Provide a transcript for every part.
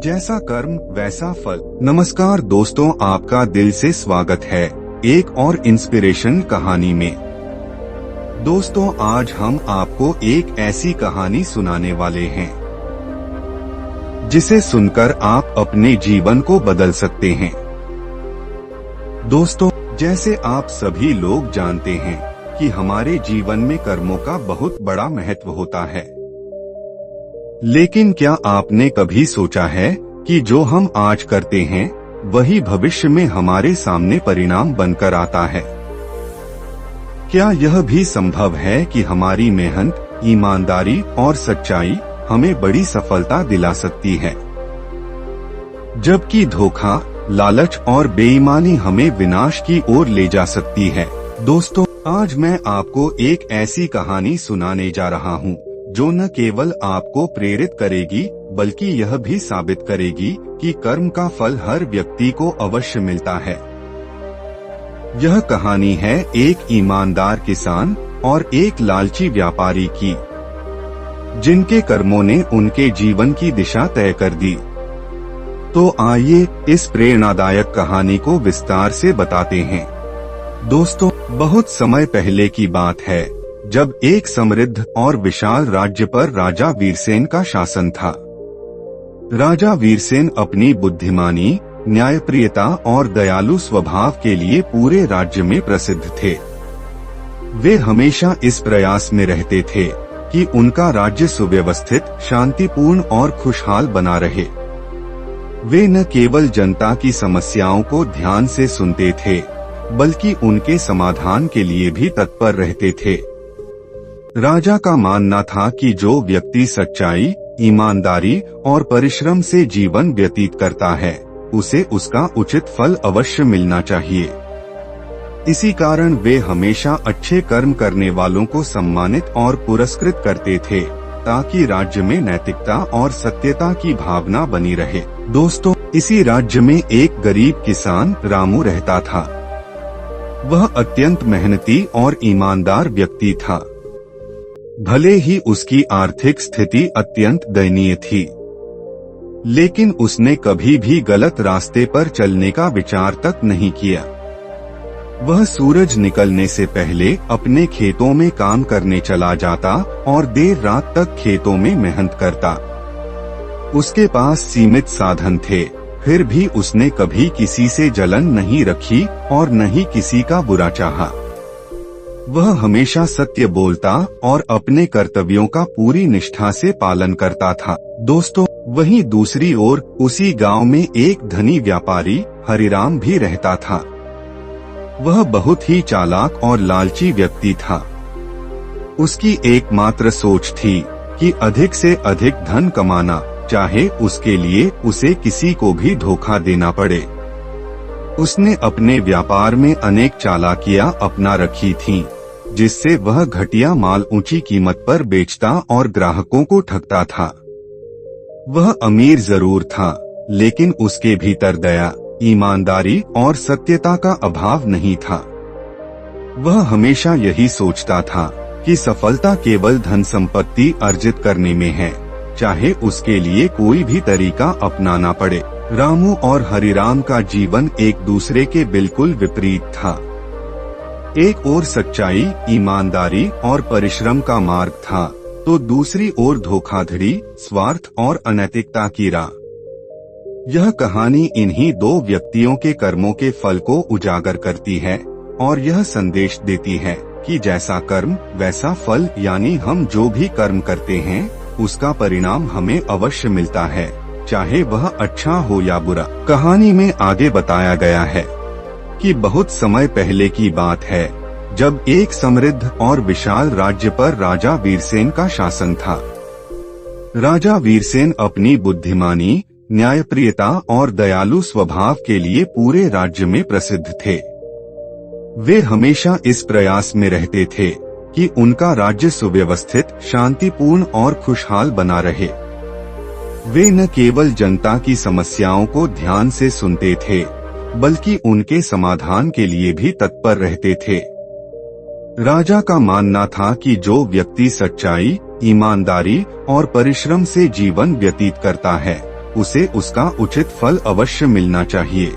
जैसा कर्म वैसा फल। नमस्कार दोस्तों, आपका दिल से स्वागत है एक और इंस्पिरेशन कहानी में। दोस्तों, आज हम आपको एक ऐसी कहानी सुनाने वाले हैं जिसे सुनकर आप अपने जीवन को बदल सकते हैं। दोस्तों, जैसे आप सभी लोग जानते हैं कि हमारे जीवन में कर्मों का बहुत बड़ा महत्व होता है, लेकिन क्या आपने कभी सोचा है कि जो हम आज करते हैं वही भविष्य में हमारे सामने परिणाम बनकर आता है? क्या यह भी संभव है कि हमारी मेहनत, ईमानदारी और सच्चाई हमें बड़ी सफलता दिला सकती है, जबकि धोखा, लालच और बेईमानी हमें विनाश की ओर ले जा सकती है? दोस्तों, आज मैं आपको एक ऐसी कहानी सुनाने जा रहा हूँ जो न केवल आपको प्रेरित करेगी बल्कि यह भी साबित करेगी कि कर्म का फल हर व्यक्ति को अवश्य मिलता है। यह कहानी है एक ईमानदार किसान और एक लालची व्यापारी की, जिनके कर्मों ने उनके जीवन की दिशा तय कर दी। तो आइए इस प्रेरणादायक कहानी को विस्तार से बताते हैं। दोस्तों, बहुत समय पहले की बात है जब एक समृद्ध और विशाल राज्य पर राजा वीरसेन का शासन था। राजा वीरसेन अपनी बुद्धिमानी, न्यायप्रियता और दयालु स्वभाव के लिए पूरे राज्य में प्रसिद्ध थे। वे हमेशा इस प्रयास में रहते थे कि उनका राज्य सुव्यवस्थित, शांतिपूर्ण और खुशहाल बना रहे। वे न केवल जनता की समस्याओं को ध्यान से सुनते थे बल्कि उनके समाधान के लिए भी तत्पर रहते थे। राजा का मानना था कि जो व्यक्ति सच्चाई, ईमानदारी और परिश्रम से जीवन व्यतीत करता है, उसे उसका उचित फल अवश्य मिलना चाहिए। इसी कारण वे हमेशा अच्छे कर्म करने वालों को सम्मानित और पुरस्कृत करते थे, ताकि राज्य में नैतिकता और सत्यता की भावना बनी रहे। दोस्तों, इसी राज्य में एक गरीब किसान रामू रहता था। वह अत्यंत मेहनती और ईमानदार व्यक्ति था। भले ही उसकी आर्थिक स्थिति अत्यंत दयनीय थी, लेकिन उसने कभी भी गलत रास्ते पर चलने का विचार तक नहीं किया। वह सूरज निकलने से पहले अपने खेतों में काम करने चला जाता और देर रात तक खेतों में मेहनत करता। उसके पास सीमित साधन थे, फिर भी उसने कभी किसी से जलन नहीं रखी और न ही किसी का बुरा चाहा। वह हमेशा सत्य बोलता और अपने कर्तव्यों का पूरी निष्ठा से पालन करता था। दोस्तों, वहीं दूसरी ओर उसी गांव में एक धनी व्यापारी हरिराम भी रहता था। वह बहुत ही चालाक और लालची व्यक्ति था। उसकी एकमात्र सोच थी कि अधिक से अधिक धन कमाना, चाहे उसके लिए उसे किसी को भी धोखा देना पड़े। उसने अपने व्यापार में अनेक चालाकियां अपना रखी थीं, जिससे वह घटिया माल ऊंची कीमत पर बेचता और ग्राहकों को ठगता था। वह अमीर जरूर था, लेकिन उसके भीतर दया, ईमानदारी और सत्यता का अभाव नहीं था। वह हमेशा यही सोचता था कि सफलता केवल धन संपत्ति अर्जित करने में है, चाहे उसके लिए कोई भी तरीका अपनाना पड़े। रामू और हरिराम का जीवन एक दूसरे के बिल्कुल विपरीत था। एक ओर सच्चाई, ईमानदारी और परिश्रम का मार्ग था, तो दूसरी ओर धोखाधड़ी, स्वार्थ और अनैतिकता की राह। यह कहानी इन्हीं दो व्यक्तियों के कर्मों के फल को उजागर करती है और यह संदेश देती है कि जैसा कर्म वैसा फल, यानी हम जो भी कर्म करते हैं उसका परिणाम हमें अवश्य मिलता है, चाहे वह अच्छा हो या बुरा। कहानी में आगे बताया गया है कि बहुत समय पहले की बात है जब एक समृद्ध और विशाल राज्य पर राजा वीरसेन का शासन था। राजा वीरसेन अपनी बुद्धिमानी, न्यायप्रियता और दयालु स्वभाव के लिए पूरे राज्य में प्रसिद्ध थे। वे हमेशा इस प्रयास में रहते थे कि उनका राज्य सुव्यवस्थित, शांतिपूर्ण और खुशहाल बना रहे। वे न केवल जनता की समस्याओं को ध्यान से सुनते थे बल्कि उनके समाधान के लिए भी तत्पर रहते थे। राजा का मानना था कि जो व्यक्ति सच्चाई, ईमानदारी और परिश्रम से जीवन व्यतीत करता है, उसे उसका उचित फल अवश्य मिलना चाहिए।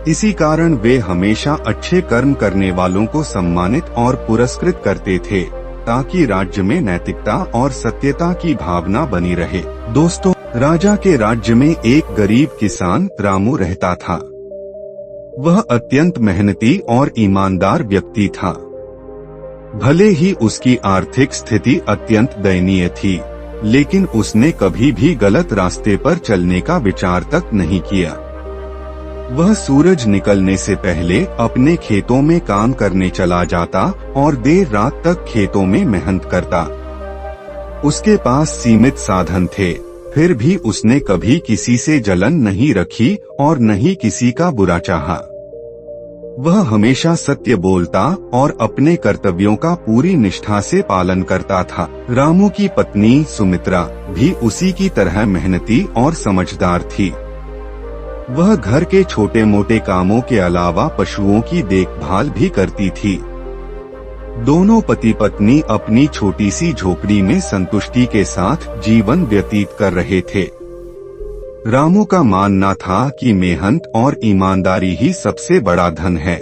इसी कारण वे हमेशा अच्छे कर्म करने वालों को सम्मानित और पुरस्कृत करते थे, ताकि राज्य में नैतिकता और सत्यता की भावना बनी रहे। दोस्तों, राजा के राज्य में एक गरीब किसान रामू रहता था। वह अत्यंत मेहनती और ईमानदार व्यक्ति था। भले ही उसकी आर्थिक स्थिति अत्यंत दयनीय थी, लेकिन उसने कभी भी गलत रास्ते पर चलने का विचार तक नहीं किया। वह सूरज निकलने से पहले अपने खेतों में काम करने चला जाता और देर रात तक खेतों में मेहनत करता। उसके पास सीमित साधन थे, फिर भी उसने कभी किसी से जलन नहीं रखी और न ही किसी का बुरा चाहा। वह हमेशा सत्य बोलता और अपने कर्तव्यों का पूरी निष्ठा से पालन करता था। रामू की पत्नी सुमित्रा भी उसी की तरह मेहनती और समझदार थी। वह घर के छोटे मोटे कामों के अलावा पशुओं की देखभाल भी करती थी। दोनों पति पत्नी अपनी छोटी सी झोपड़ी में संतुष्टि के साथ जीवन व्यतीत कर रहे थे। रामू का मानना था कि मेहनत और ईमानदारी ही सबसे बड़ा धन है।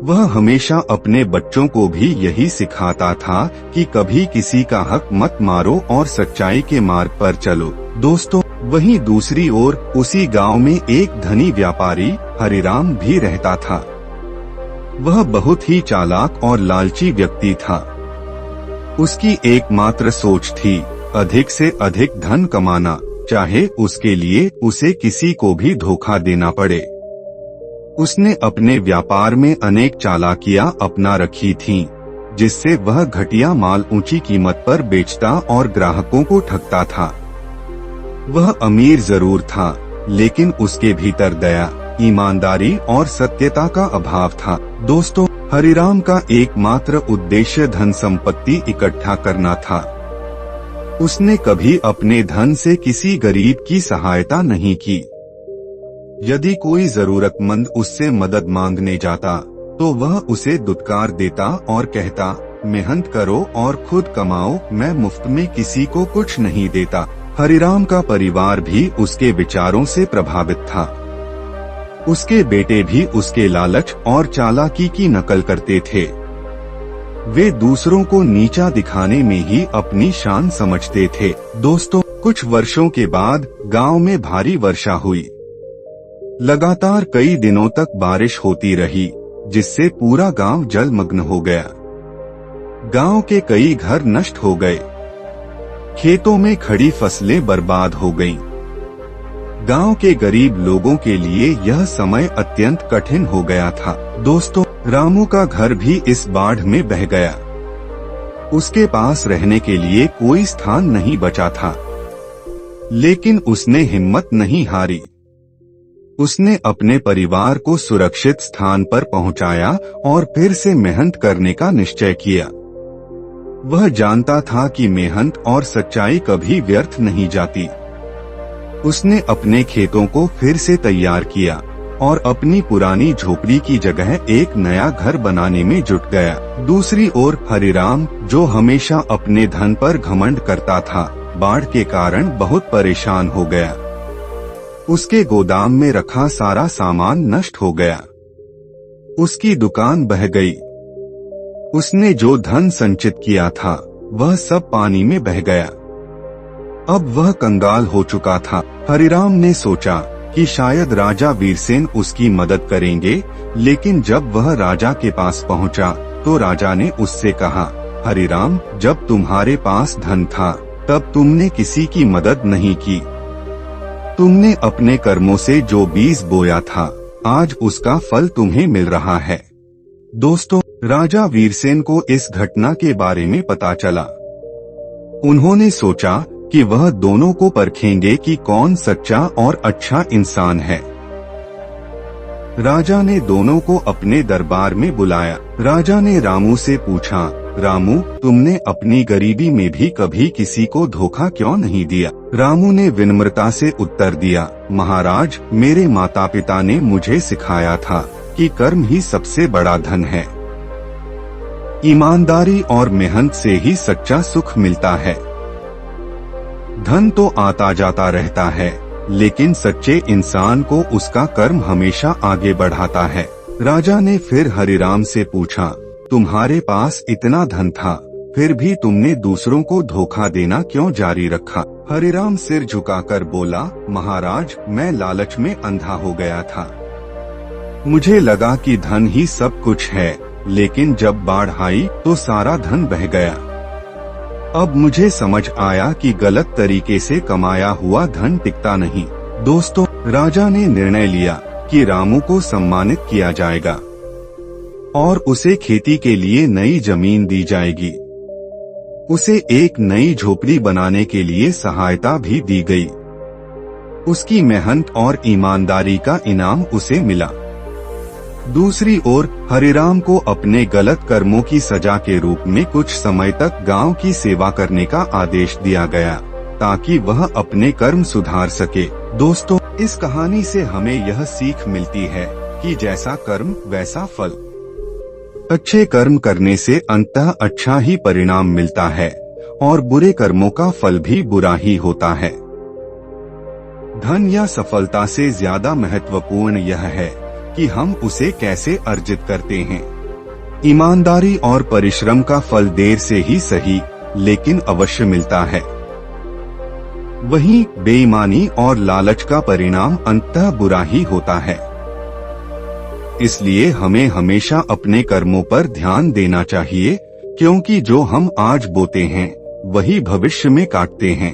वह हमेशा अपने बच्चों को भी यही सिखाता था कि कभी किसी का हक मत मारो और सच्चाई के मार्ग पर चलो। दोस्तों, वहीं दूसरी ओर उसी गांव में एक धनी व्यापारी हरिराम भी रहता था। वह बहुत ही चालाक और लालची व्यक्ति था। उसकी एकमात्र सोच थी अधिक से अधिक धन कमाना, चाहे उसके लिए उसे किसी को भी धोखा देना पड़े। उसने अपने व्यापार में अनेक चालाकियां अपना रखी थीं, जिससे वह घटिया माल ऊंची कीमत पर बेचता और ग्राहकों को ठगता था। वह अमीर जरूर था, लेकिन उसके भीतर दया, ईमानदारी और सत्यता का अभाव था। दोस्तों, हरिराम का एकमात्र उद्देश्य धन संपत्ति इकट्ठा करना था। उसने कभी अपने धन से किसी गरीब की सहायता नहीं की। यदि कोई जरूरतमंद उससे मदद मांगने जाता, तो वह उसे दुत्कार देता और कहता, मेहनत करो और खुद कमाओ, मैं मुफ्त में किसी को कुछ नहीं देता। हरिराम का परिवार भी उसके विचारों से प्रभावित था। उसके बेटे भी उसके लालच और चालाकी की नकल करते थे। वे दूसरों को नीचा दिखाने में ही अपनी शान समझते थे। दोस्तों, कुछ वर्षों के बाद गांव में भारी वर्षा हुई। लगातार कई दिनों तक बारिश होती रही, जिससे पूरा गांव जलमग्न हो गया। गांव के कई घर नष्ट हो गए। खेतों में खड़ी फसलें बर्बाद हो गईं। गांव के गरीब लोगों के लिए यह समय अत्यंत कठिन हो गया था। दोस्तों, रामू का घर भी इस बाढ़ में बह गया। उसके पास रहने के लिए कोई स्थान नहीं बचा था, लेकिन उसने हिम्मत नहीं हारी। उसने अपने परिवार को सुरक्षित स्थान पर पहुंचाया और फिर से मेहनत करने का निश्चय किया। वह जानता था कि मेहनत और सच्चाई कभी व्यर्थ नहीं जाती। उसने अपने खेतों को फिर से तैयार किया और अपनी पुरानी झोपड़ी की जगह एक नया घर बनाने में जुट गया। दूसरी ओर हरिराम, जो हमेशा अपने धन पर घमंड करता था, बाढ़ के कारण बहुत परेशान हो गया। उसके गोदाम में रखा सारा सामान नष्ट हो गया। उसकी दुकान बह गई। उसने जो धन संचित किया था, वह सब पानी में बह गया। अब वह कंगाल हो चुका था। हरिराम ने सोचा कि शायद राजा वीरसेन उसकी मदद करेंगे, लेकिन जब वह राजा के पास पहुंचा, तो राजा ने उससे कहा, हरिराम, जब तुम्हारे पास धन था, तब तुमने किसी की मदद नहीं की। तुमने अपने कर्मों से जो बीज बोया था, आज उसका फल तुम्हें मिल रहा है। दोस्तों, राजा वीरसेन को इस घटना के बारे में पता चला। उन्होंने सोचा कि वह दोनों को परखेंगे कि कौन सच्चा और अच्छा इंसान है। राजा ने दोनों को अपने दरबार में बुलाया। राजा ने रामू से पूछा, रामू, तुमने अपनी गरीबी में भी कभी किसी को धोखा क्यों नहीं दिया? रामू ने विनम्रता से उत्तर दिया, महाराज, मेरे माता पिता ने मुझे सिखाया था कि कर्म ही सबसे बड़ा धन है। ईमानदारी और मेहनत से ही सच्चा सुख मिलता है। धन तो आता जाता रहता है, लेकिन सच्चे इंसान को उसका कर्म हमेशा आगे बढ़ाता है। राजा ने फिर हरिराम से पूछा, तुम्हारे पास इतना धन था, फिर भी तुमने दूसरों को धोखा देना क्यों जारी रखा? हरिराम सिर झुकाकर बोला, महाराज, मैं लालच में अंधा हो गया था। मुझे लगा कि धन ही सब कुछ है, लेकिन जब बाढ़ आई तो सारा धन बह गया। अब मुझे समझ आया कि गलत तरीके से कमाया हुआ धन टिकता नहीं। दोस्तों, राजा ने निर्णय लिया कि रामू को सम्मानित किया जाएगा और उसे खेती के लिए नई जमीन दी जाएगी। उसे एक नई झोपड़ी बनाने के लिए सहायता भी दी गई। उसकी मेहनत और ईमानदारी का इनाम उसे मिला। दूसरी ओर हरिराम को अपने गलत कर्मों की सजा के रूप में कुछ समय तक गांव की सेवा करने का आदेश दिया गया, ताकि वह अपने कर्म सुधार सके। दोस्तों, इस कहानी से हमें यह सीख मिलती है कि जैसा कर्म वैसा फल। अच्छे कर्म करने से अंततः अच्छा ही परिणाम मिलता है और बुरे कर्मों का फल भी बुरा ही होता है। धन या सफलता से ज्यादा महत्वपूर्ण यह है कि हम उसे कैसे अर्जित करते हैं। ईमानदारी और परिश्रम का फल देर से ही सही, लेकिन अवश्य मिलता है। वहीं बेईमानी और लालच का परिणाम अंततः बुरा ही होता है। इसलिए हमें हमेशा अपने कर्मों पर ध्यान देना चाहिए, क्योंकि जो हम आज बोते हैं वही भविष्य में काटते हैं।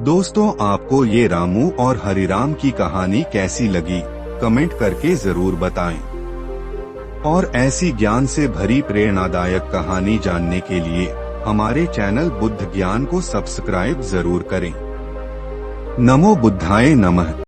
दोस्तों, आपको ये रामू और हरिराम की कहानी कैसी लगी, कमेंट करके जरूर बताएं। और ऐसी ज्ञान से भरी प्रेरणादायक कहानी जानने के लिए हमारे चैनल बुद्ध ज्ञान को सब्सक्राइब जरूर करें। नमो बुद्धाय नमः।